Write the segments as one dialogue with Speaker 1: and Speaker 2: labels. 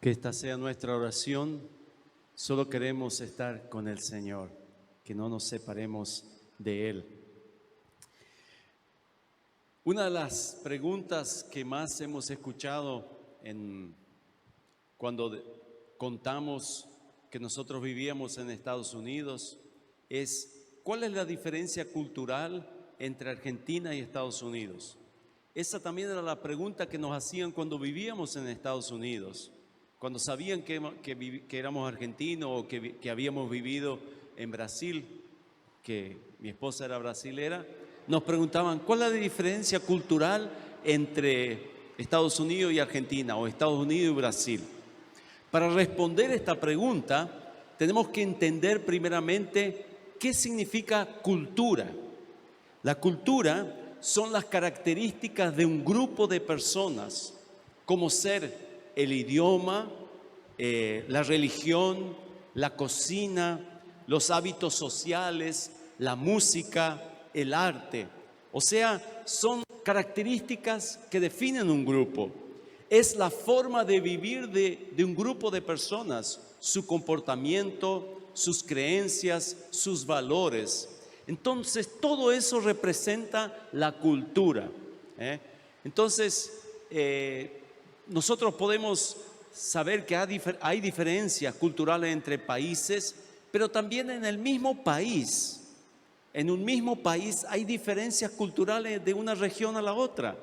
Speaker 1: Que esta sea nuestra oración. Solo queremos estar con el Señor, que no nos separemos de Él. Una de las preguntas que más hemos escuchado cuando contamos que nosotros vivíamos en Estados Unidos es: ¿cuál es la diferencia cultural entre Argentina y Estados Unidos? Esa también era la pregunta que nos hacían cuando vivíamos en Estados Unidos. Cuando sabían que éramos argentinos o que habíamos vivido en Brasil, que mi esposa era brasilera, nos preguntaban: ¿cuál es la diferencia cultural entre Estados Unidos y Argentina o Estados Unidos y Brasil? Para responder esta pregunta, tenemos que entender primeramente qué significa cultura. La cultura son las características de un grupo de personas, como ser el idioma, la religión, la cocina, los hábitos sociales, la música, el arte. O sea, son características que definen un grupo. Es la forma de vivir de un grupo de personas, su comportamiento, sus creencias, sus valores. Entonces, todo eso representa la cultura. Entonces, nosotros podemos saber que hay diferencias culturales entre países, pero también en el mismo país. En un mismo país hay diferencias culturales de una región a la otra.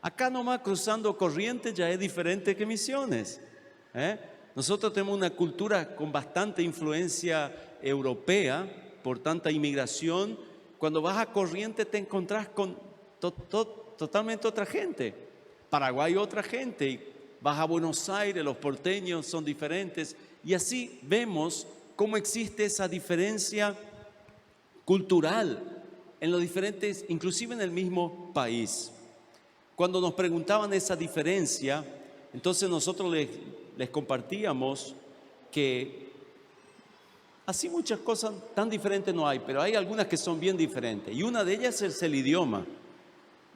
Speaker 1: Acá nomás cruzando Corrientes ya es diferente que Misiones. Nosotros tenemos una cultura con bastante influencia europea por tanta inmigración. Cuando vas a Corrientes te encontrás con totalmente otra gente. Paraguay otra gente. Y vas a Buenos Aires, los porteños son diferentes. Y así vemos cómo existe esa diferencia cultural en los diferentes, inclusive en el mismo país. Cuando nos preguntaban esa diferencia, entonces nosotros les compartíamos que así muchas cosas tan diferentes no hay, pero hay algunas que son bien diferentes. Y una de ellas es el idioma.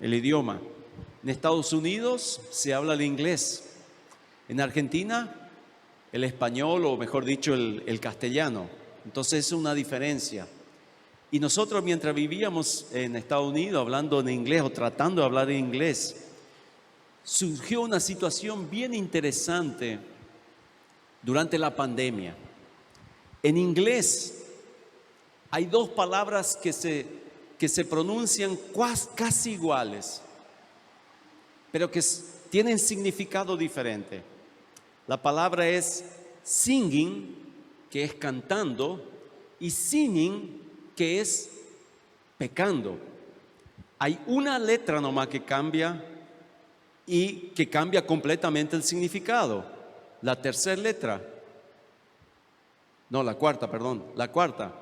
Speaker 1: El idioma. En Estados Unidos se habla el inglés. En Argentina, el español, o mejor dicho, el castellano. Entonces es una diferencia. Y nosotros, mientras vivíamos en Estados Unidos hablando en inglés o tratando de hablar en inglés, surgió una situación bien interesante durante la pandemia. En inglés hay dos palabras que se pronuncian casi iguales, pero que tienen significado diferente. La palabra es singing, que es cantando, y sinning, que es pecando. Hay una letra nomás que cambia y que cambia completamente el significado. La tercera letra. No, la cuarta.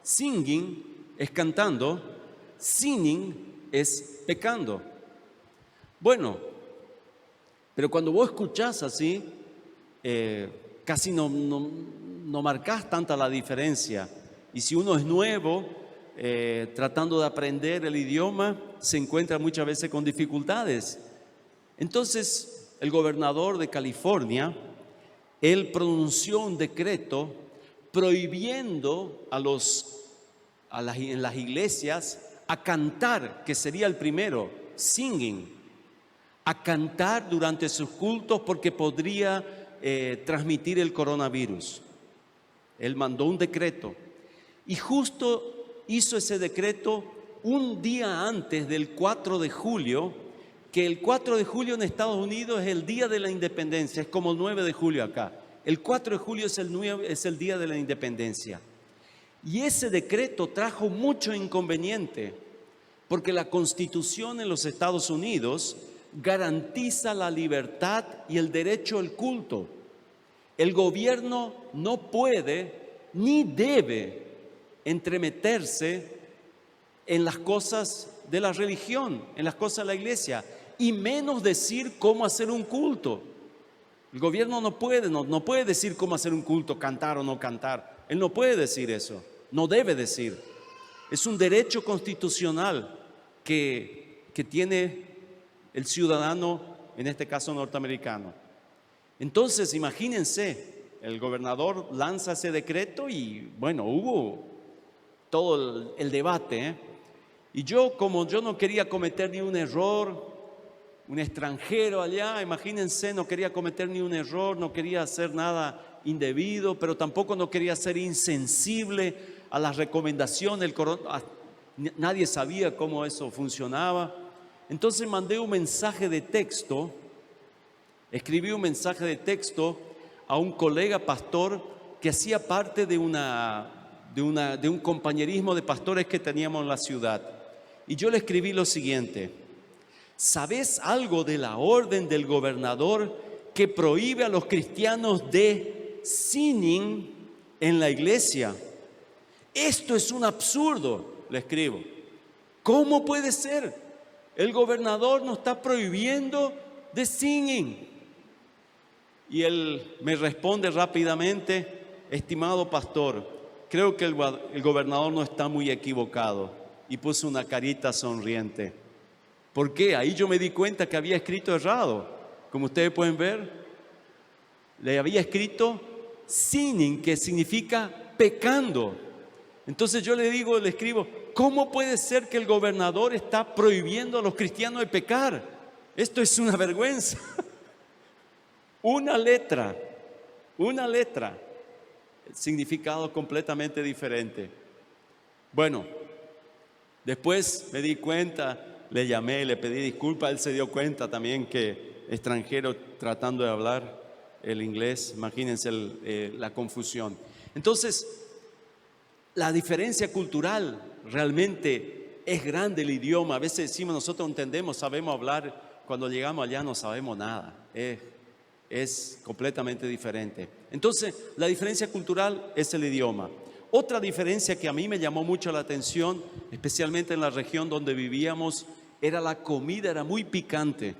Speaker 1: Singing es cantando, sinning es pecando. Bueno, pero cuando vos escuchás así, casi no marcás tanta la diferencia. Y si uno es nuevo, tratando de aprender el idioma, se encuentra muchas veces con dificultades. Entonces, el gobernador de California, él pronunció un decreto prohibiendo en las iglesias a cantar, que sería el primero, singing, a cantar durante sus cultos porque podría transmitir el coronavirus. Él mandó un decreto. Y justo hizo ese decreto un día antes del 4 de julio, que el 4 de julio en Estados Unidos es el Día de la Independencia, es como el 9 de julio acá. El 4 de julio es el Día de la Independencia. Y ese decreto trajo mucho inconveniente, porque la Constitución en los Estados Unidos garantiza la libertad y el derecho al culto. El gobierno no puede ni debe entremeterse en las cosas de la religión, en las cosas de la iglesia, y menos decir cómo hacer un culto. El gobierno no puede decir cómo hacer un culto, cantar o no cantar. Él no puede decir eso, no debe decir. Es un derecho constitucional que tiene el ciudadano, en este caso norteamericano. Entonces, imagínense, el gobernador lanza ese decreto y bueno, hubo todo el debate, ¿eh? Y yo, como yo no quería cometer ni un error, un extranjero allá, imagínense, no quería cometer ni un error, no quería hacer nada indebido, pero tampoco no quería ser insensible a las recomendaciones. Nadie sabía cómo eso funcionaba. Entonces mandé un mensaje de texto, escribí un mensaje de texto a un colega pastor que hacía parte de un compañerismo de pastores que teníamos en la ciudad. Y yo le escribí lo siguiente: ¿sabes algo de la orden del gobernador que prohíbe a los cristianos de sinning en la iglesia? Esto es un absurdo, le escribo. ¿Cómo puede ser? El gobernador nos está prohibiendo de singing. Y él me responde rápidamente: estimado pastor, creo que el gobernador no está muy equivocado. Y puso una carita sonriente. ¿Por qué? Ahí yo me di cuenta que había escrito errado. Como ustedes pueden ver, le había escrito sinning, que significa pecando. Entonces yo le escribo, ¿cómo puede ser que el gobernador está prohibiendo a los cristianos de pecar? Esto es una vergüenza. Una letra, significado completamente diferente. Bueno, después me di cuenta, le llamé, le pedí disculpas, él se dio cuenta también que extranjero tratando de hablar el inglés, imagínense la confusión. Entonces, la diferencia cultural realmente es grande, el idioma. A veces decimos, nosotros entendemos, sabemos hablar, cuando llegamos allá no sabemos nada. Es completamente diferente. Entonces, la diferencia cultural es el idioma. Otra diferencia que a mí me llamó mucho la atención, especialmente en la región donde vivíamos, era la comida, era muy picante.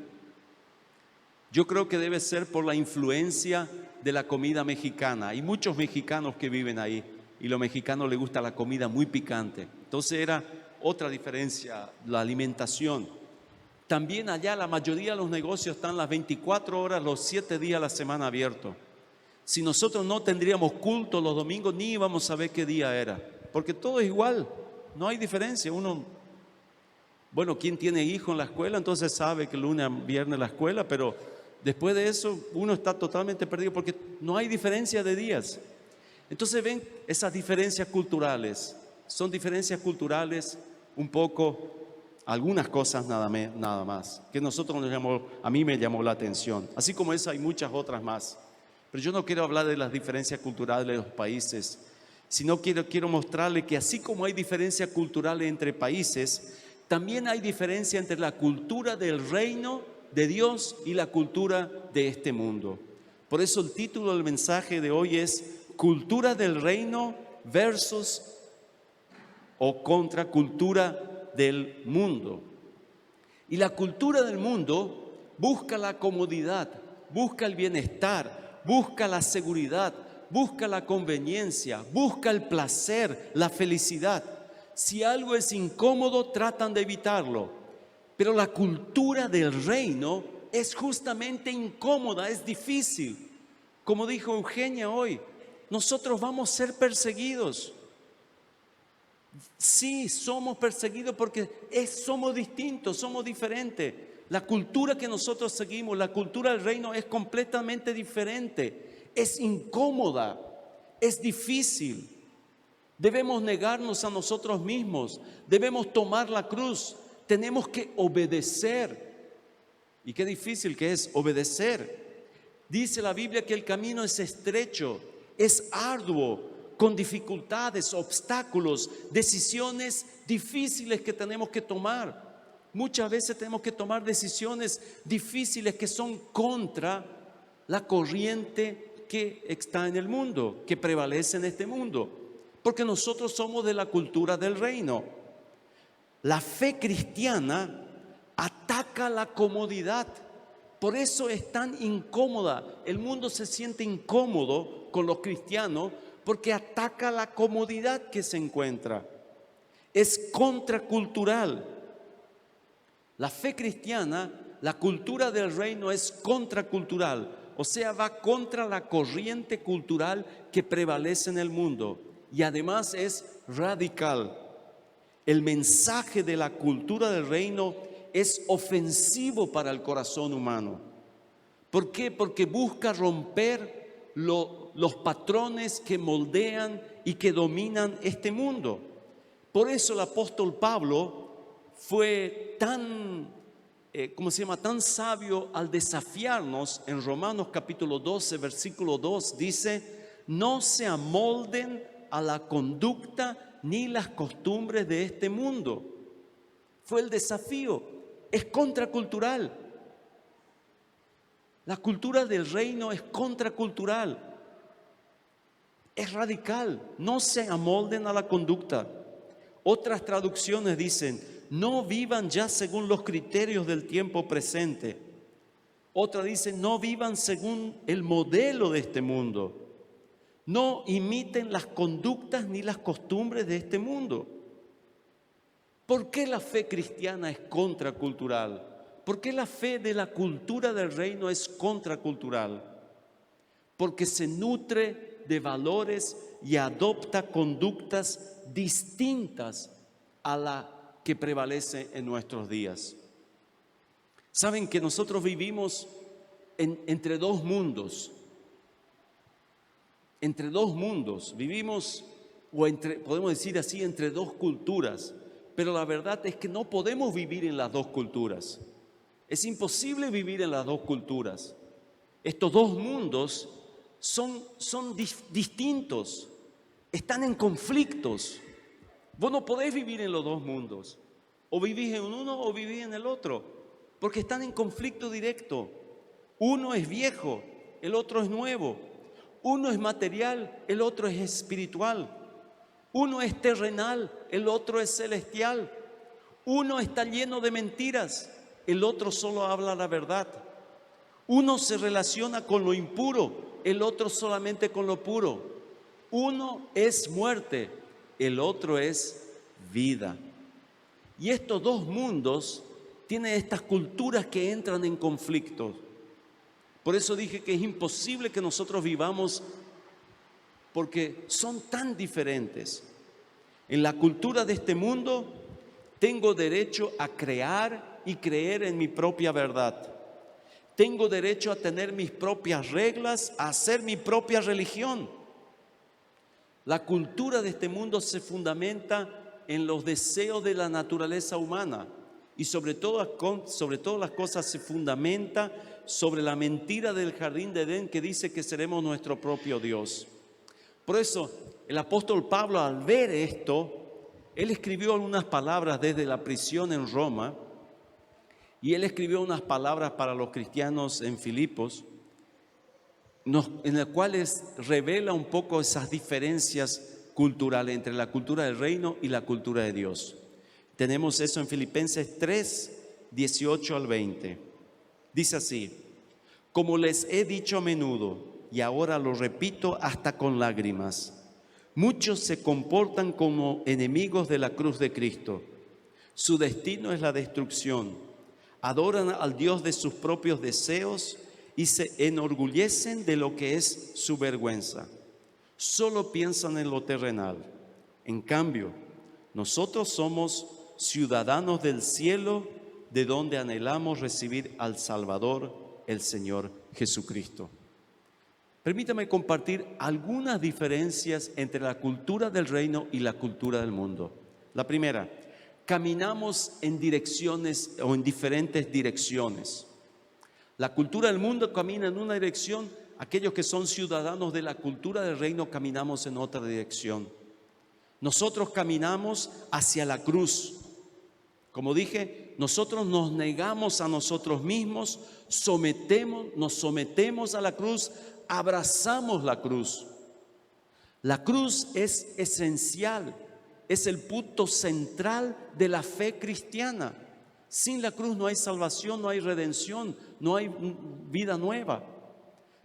Speaker 1: Yo creo que debe ser por la influencia de la comida mexicana. Hay muchos mexicanos que viven ahí y a los mexicanos les gusta la comida muy picante. Entonces era otra diferencia, la alimentación. También allá la mayoría de los negocios están las 24 horas, los 7 días a la semana abiertos. Si nosotros no tendríamos culto los domingos, ni íbamos a saber qué día era, porque todo es igual, no hay diferencia. Bueno, quien tiene hijo en la escuela, entonces sabe que lunes a viernes la escuela, pero después de eso uno está totalmente perdido porque no hay diferencia de días. Entonces ven esas diferencias culturales, son diferencias culturales un poco, algunas cosas nada más, que a mí me llamó la atención. Así como esa hay muchas otras más. Pero yo no quiero hablar de las diferencias culturales de los países, sino quiero mostrarle que así como hay diferencias culturales entre países, también hay diferencia entre la cultura del reino de Dios y la cultura de este mundo. Por eso el título del mensaje de hoy es Cultura del reino versus o contra cultura del mundo. Y la cultura del mundo busca la comodidad, busca el bienestar, busca la seguridad, busca la conveniencia, busca el placer, la felicidad. Si algo es incómodo, tratan de evitarlo. Pero la cultura del reino es justamente incómoda, es difícil. Como dijo Eugenia hoy, nosotros vamos a ser perseguidos. Sí, somos perseguidos porque somos distintos, somos diferentes. La cultura que nosotros seguimos, la cultura del reino es completamente diferente. Es incómoda, es difícil. Debemos negarnos a nosotros mismos, debemos tomar la cruz, tenemos que obedecer. Y qué difícil que es obedecer. Dice la Biblia que el camino es estrecho, es arduo, con dificultades, obstáculos, decisiones difíciles que tenemos que tomar. Muchas veces tenemos que tomar decisiones difíciles que son contra la corriente que está en el mundo, que prevalece en este mundo, porque nosotros somos de la cultura del reino. La fe cristiana ataca la comodidad, por eso es tan incómoda. El mundo se siente incómodo con los cristianos porque ataca la comodidad que se encuentra. Es contracultural. La fe cristiana, la cultura del reino es contracultural. o sea, va contra la corriente cultural que prevalece en el mundo y además es radical. El mensaje de la cultura del reino es ofensivo para el corazón humano. ¿Por qué? Porque busca romper los patrones que moldean y que dominan este mundo. Por eso el apóstol Pablo fue tan tan sabio al desafiarnos en Romanos capítulo 12, versículo 2, dice: no se amolden a la conducta ni las costumbres de este mundo. Fue el desafío, es contracultural. La cultura del reino es contracultural, es radical, no se amolden a la conducta. Otras traducciones dicen: no vivan ya según los criterios del tiempo presente. Otra dice: no vivan según el modelo de este mundo. No imiten las conductas ni las costumbres de este mundo. ¿Por qué la fe cristiana es contracultural? ¿Por qué la fe de la cultura del reino es contracultural? Porque se nutre de valores y adopta conductas distintas a la que prevalece en nuestros días. Saben que nosotros vivimos entre dos mundos. Entre dos mundos. Vivimos, podemos decir así, entre dos culturas. Pero la verdad es que no podemos vivir en las dos culturas. Es imposible vivir en las dos culturas. Estos dos mundos son distintos. Están en conflictos. Vos no podés vivir en los dos mundos. O vivís en uno o vivís en el otro. Porque están en conflicto directo. Uno es viejo, el otro es nuevo. Uno es material, el otro es espiritual. Uno es terrenal, el otro es celestial. Uno está lleno de mentiras, el otro solo habla la verdad. Uno se relaciona con lo impuro, el otro solamente con lo puro. Uno es muerte, el otro es vida. Y estos dos mundos tienen estas culturas que entran en conflicto. Por eso dije que es imposible que nosotros vivamos, porque son tan diferentes. En la cultura de este mundo tengo derecho a crear y creer en mi propia verdad. Tengo derecho a tener mis propias reglas, a hacer mi propia religión. La cultura de este mundo se fundamenta en los deseos de la naturaleza humana y sobre todas las cosas se fundamenta sobre la mentira del jardín de Edén que dice que seremos nuestro propio Dios. Por eso el apóstol Pablo, al ver esto, él escribió unas palabras desde la prisión en Roma y él escribió unas palabras para los cristianos en Filipos, en las cuales revela un poco esas diferencias culturales entre la cultura del reino y la cultura de Dios. Tenemos eso en Filipenses 3, 18 al 20. Dice así: como les he dicho a menudo, y ahora lo repito hasta con lágrimas, muchos se comportan como enemigos de la cruz de Cristo. Su destino es la destrucción. Adoran al Dios de sus propios deseos y se enorgullecen de lo que es su vergüenza. Solo piensan en lo terrenal. En cambio, nosotros somos ciudadanos del cielo, de donde anhelamos recibir al Salvador, el Señor Jesucristo. Permítame compartir algunas diferencias entre la cultura del reino y la cultura del mundo. La primera, caminamos en direcciones o en diferentes direcciones. La cultura del mundo camina en una dirección, aquellos que son ciudadanos de la cultura del reino caminamos en otra dirección. Nosotros caminamos hacia la cruz. Como dije, nosotros nos negamos a nosotros mismos, nos sometemos a la cruz, abrazamos la cruz. La cruz es esencial, es el punto central de la fe cristiana. Sin la cruz no hay salvación, no hay redención, no hay vida nueva.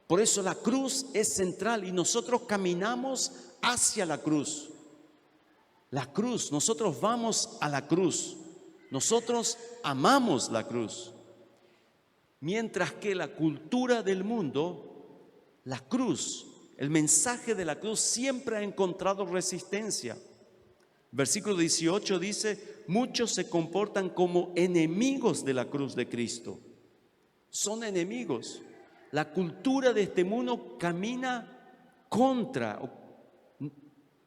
Speaker 1: Por eso la cruz es central y nosotros caminamos hacia la cruz. La cruz, nosotros vamos a la cruz. Nosotros amamos la cruz. Mientras que la cultura del mundo, la cruz, el mensaje de la cruz siempre ha encontrado resistencia. Versículo 18 dice, muchos se comportan como enemigos de la cruz de Cristo. Son enemigos. La cultura de este mundo camina contra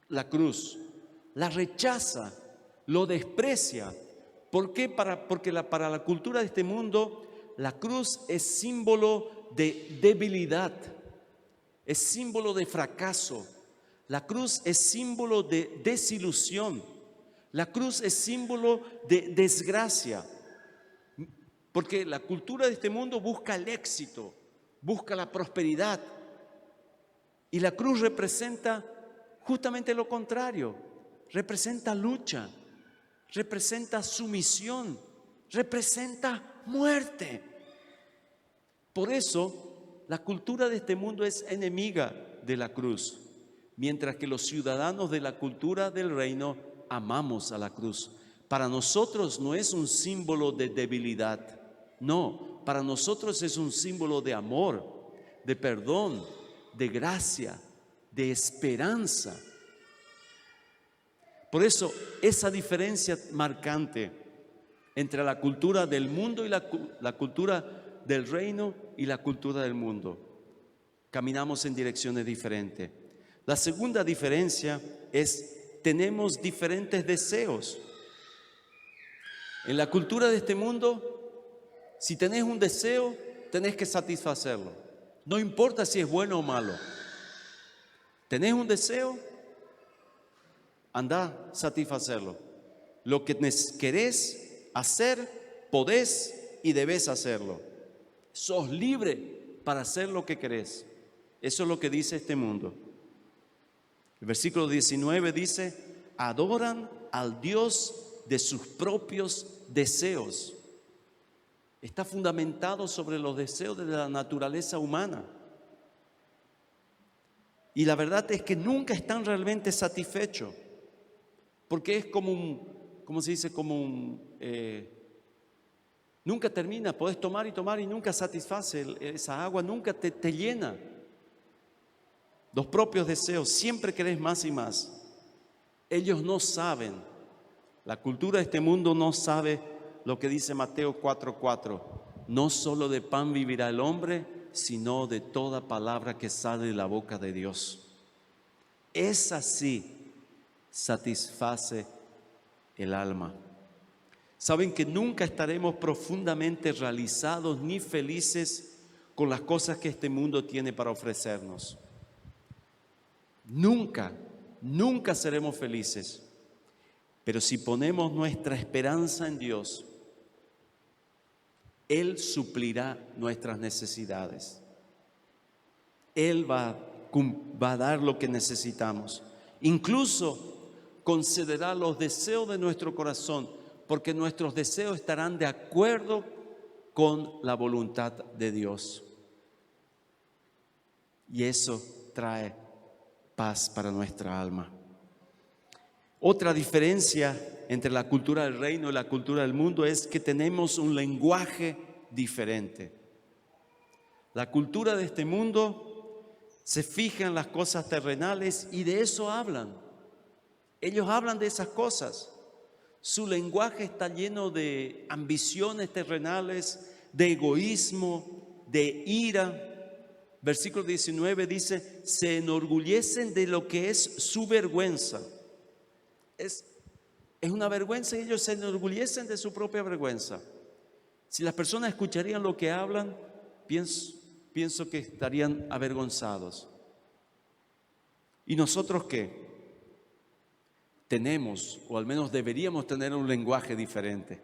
Speaker 1: la cruz, la rechaza, lo desprecia. ¿Por qué? Porque para la cultura de este mundo, la cruz es símbolo de debilidad, es símbolo de fracaso. La cruz es símbolo de desilusión. La cruz es símbolo de desgracia. Porque la cultura de este mundo busca el éxito, busca la prosperidad. Y la cruz representa justamente lo contrario. Representa lucha, representa sumisión, representa muerte. Por eso, la cultura de este mundo es enemiga de la cruz, mientras que los ciudadanos de la cultura del reino amamos a la cruz. Para nosotros no es un símbolo de debilidad, no, para nosotros es un símbolo de amor, de perdón, de gracia, de esperanza. Por eso, esa diferencia marcante entre la cultura del mundo y la cultura del reino y la cultura del mundo. Caminamos en direcciones diferentes. La segunda diferencia es, tenemos diferentes deseos. En la cultura de este mundo, si tenés un deseo, tenés que satisfacerlo. No importa si es bueno o malo. ¿Tenés un deseo? Andá a satisfacerlo. Lo que querés hacer, podés y debés hacerlo. Sos libre para hacer lo que querés. Eso es lo que dice este mundo. El versículo 19 dice, adoran al Dios de sus propios deseos. Está fundamentado sobre los deseos de la naturaleza humana. Y la verdad es que nunca están realmente satisfechos. Porque es como ¿cómo se dice? Nunca termina, podés tomar y nunca satisface, esa agua nunca te llena. Los propios deseos, siempre querés más y más. Ellos no saben, la cultura de este mundo no sabe lo que dice Mateo 4:4. No solo de pan vivirá el hombre, sino de toda palabra que sale de la boca de Dios. Esa sí satisface el alma. Saben que nunca estaremos profundamente realizados ni felices con las cosas que este mundo tiene para ofrecernos. Nunca seremos felices. Pero si ponemos nuestra esperanza en Dios, Él suplirá nuestras necesidades. Él va a dar lo que necesitamos. Incluso concederá los deseos de nuestro corazón, porque nuestros deseos estarán de acuerdo con la voluntad de Dios. Y eso trae paz para nuestra alma. Otra diferencia entre la cultura del reino y la cultura del mundo es que tenemos un lenguaje diferente. La cultura de este mundo se fija en las cosas terrenales y de eso hablan. Ellos hablan de esas cosas. Su lenguaje está lleno de ambiciones terrenales, de egoísmo, de ira. Versículo 19 dice, se enorgullecen de lo que es su vergüenza. Es una vergüenza y ellos se enorgullecen de su propia vergüenza. Si las personas escucharían lo que hablan, pienso que estarían avergonzados. ¿Y nosotros qué? Tenemos, o al menos deberíamos tener un lenguaje diferente.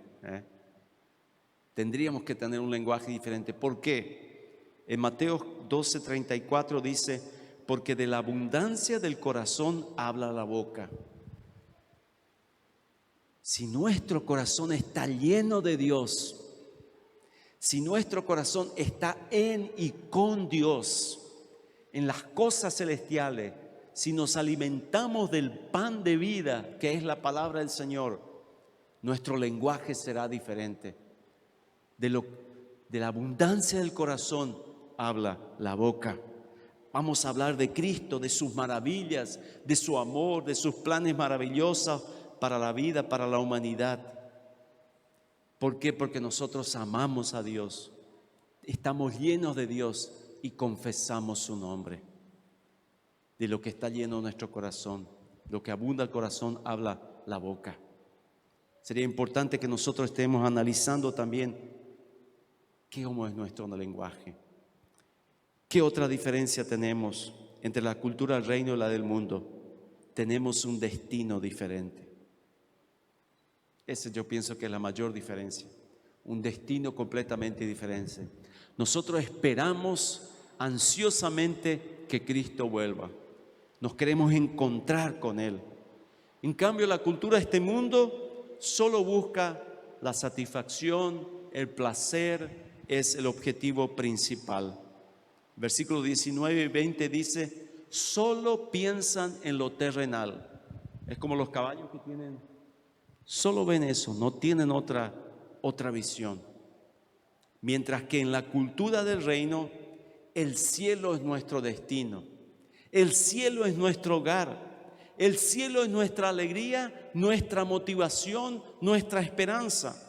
Speaker 1: Tendríamos que tener un lenguaje diferente. ¿Por qué? En Mateo 12:34 dice, porque de la abundancia del corazón habla la boca. Si nuestro corazón está lleno de Dios, si nuestro corazón está en y con Dios, en las cosas celestiales, si nos alimentamos del pan de vida, que es la palabra del Señor, nuestro lenguaje será diferente. De De la abundancia del corazón habla la boca. Vamos a hablar de Cristo, de sus maravillas, de su amor, de sus planes maravillosos para la vida, para la humanidad. ¿Por qué? Porque nosotros amamos a Dios, estamos llenos de Dios y confesamos su nombre. De lo que está lleno nuestro corazón, lo que abunda el corazón, habla la boca. Sería importante que nosotros estemos analizando también cómo es nuestro lenguaje. ¿Qué otra diferencia tenemos entre la cultura del reino y la del mundo? Tenemos un destino diferente. Ese yo pienso que es la mayor diferencia. Un destino completamente diferente. Nosotros esperamos ansiosamente que Cristo vuelva. Nos queremos encontrar con Él. En cambio, la cultura de este mundo solo busca la satisfacción, el placer, es el objetivo principal. Versículos 19 y 20 dice, solo piensan en lo terrenal. Es como los caballos que tienen, solo ven eso, no tienen otra visión. Mientras que en la cultura del reino, el cielo es nuestro destino. El cielo es nuestro hogar. El cielo es nuestra alegría, nuestra motivación, nuestra esperanza.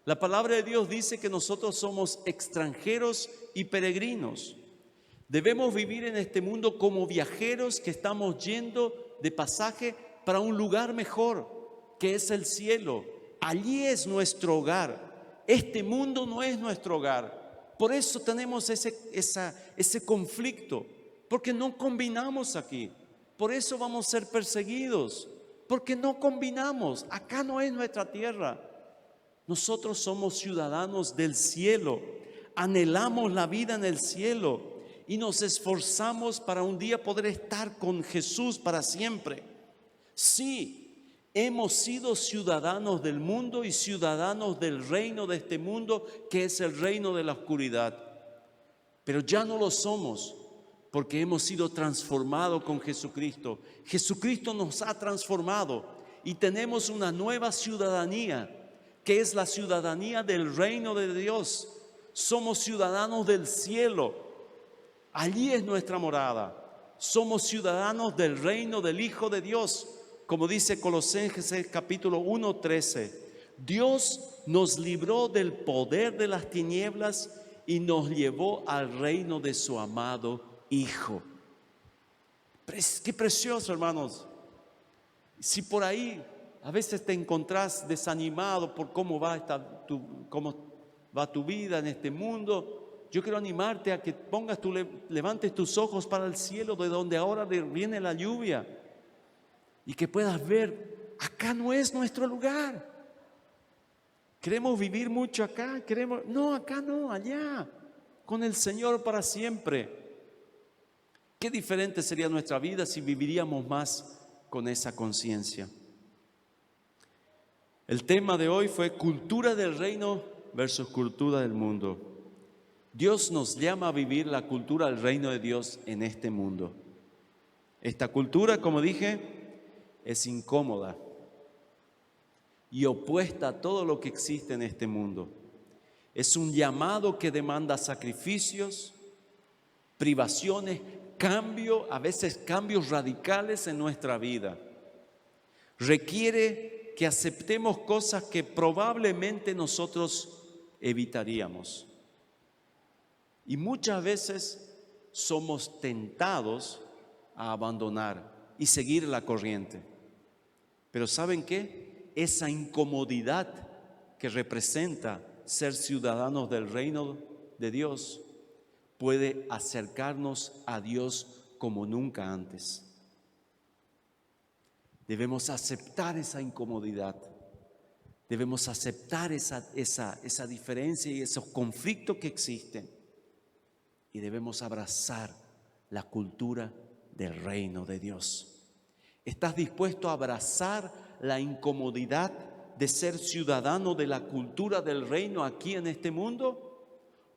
Speaker 1: La palabra de Dios dice que nosotros somos extranjeros y peregrinos. Debemos vivir en este mundo como viajeros que estamos yendo de pasaje para un lugar mejor, que es el cielo. Allí es nuestro hogar. Este mundo no es nuestro hogar. Por eso tenemos ese conflicto, porque no combinamos aquí. Por eso vamos a ser perseguidos, porque no combinamos. Acá no es nuestra tierra. Nosotros somos ciudadanos del cielo, anhelamos la vida en el cielo y nos esforzamos para un día poder estar con Jesús para siempre. Sí, hemos sido ciudadanos del mundo y ciudadanos del reino de este mundo, que es el reino de la oscuridad. Pero ya no lo somos porque hemos sido transformados con Jesucristo. Jesucristo nos ha transformado y tenemos una nueva ciudadanía, que es la ciudadanía del reino de Dios. Somos ciudadanos del cielo. Allí es nuestra morada. Somos ciudadanos del reino del Hijo de Dios. Como dice Colosenses capítulo 1:13. Dios nos libró del poder de las tinieblas y nos llevó al reino de su amado Hijo. Qué precioso, hermanos. Si por ahí a veces te encontrás desanimado por cómo va tu vida en este mundo, yo quiero animarte a que levantes tus ojos para el cielo, de donde ahora viene la lluvia, y que puedas ver, acá no es nuestro lugar. Queremos vivir mucho acá, no, acá no, allá, con el Señor para siempre. Qué diferente sería nuestra vida si viviríamos más con esa conciencia. El tema de hoy fue cultura del reino versus cultura del mundo. Dios nos llama a vivir la cultura del reino de Dios en este mundo. Esta cultura, como dije, es incómoda y opuesta a todo lo que existe en este mundo. Es un llamado que demanda sacrificios, privaciones, a veces cambios radicales en nuestra vida. Requiere que aceptemos cosas que probablemente nosotros evitaríamos. Y muchas veces somos tentados a abandonar y seguir la corriente. Pero ¿saben qué? Esa incomodidad que representa ser ciudadanos del reino de Dios puede acercarnos a Dios como nunca antes. Debemos aceptar esa incomodidad, debemos aceptar esa diferencia y esos conflictos que existen, y debemos abrazar la cultura del reino de Dios. ¿Estás dispuesto a abrazar la incomodidad de ser ciudadano de la cultura del reino aquí en este mundo?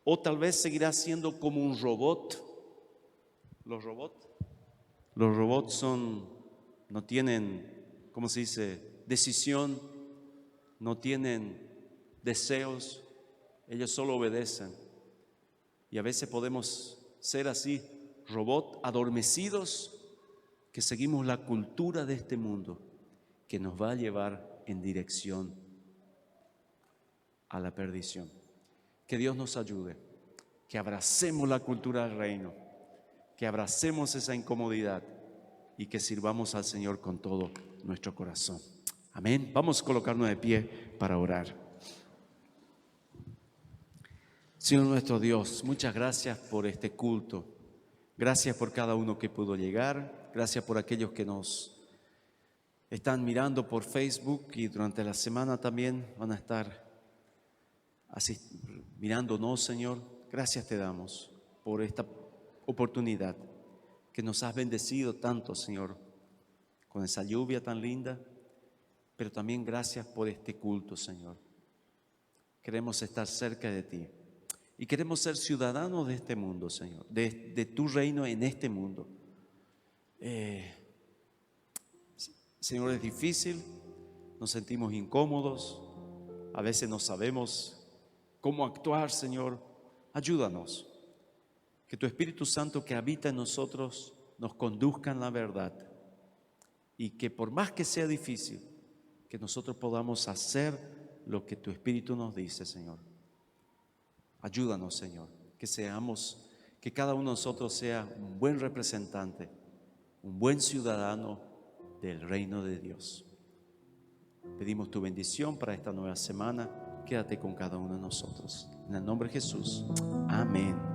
Speaker 1: ¿O tal vez seguirás siendo como un robot? Los robots no tienen, ¿cómo se dice?, decisión, no tienen deseos. Ellos solo obedecen. Y a veces podemos ser así, robots adormecidos, que seguimos la cultura de este mundo, que nos va a llevar en dirección a la perdición. Que Dios nos ayude, que abracemos la cultura del reino, que abracemos esa incomodidad y que sirvamos al Señor con todo nuestro corazón. Amén. Vamos a colocarnos de pie para orar. Señor nuestro Dios, muchas gracias por este culto. Gracias por cada uno que pudo llegar. Gracias por aquellos que nos están mirando por Facebook y durante la semana también van a estar mirándonos, Señor. Gracias te damos por esta oportunidad que nos has bendecido tanto, Señor, con esa lluvia tan linda, pero también gracias por este culto, Señor. Queremos estar cerca de ti y queremos ser ciudadanos de este mundo, Señor, de tu reino en este mundo. Señor, es difícil, nos sentimos incómodos, a veces no sabemos cómo actuar, Señor. Ayúdanos, que tu Espíritu Santo que habita en nosotros nos conduzca en la verdad y que por más que sea difícil, que nosotros podamos hacer lo que tu Espíritu nos dice, Señor. Ayúdanos, Señor, que cada uno de nosotros sea un buen representante, un buen ciudadano del reino de Dios. Pedimos tu bendición para esta nueva semana. Quédate con cada uno de nosotros. En el nombre de Jesús. Amén.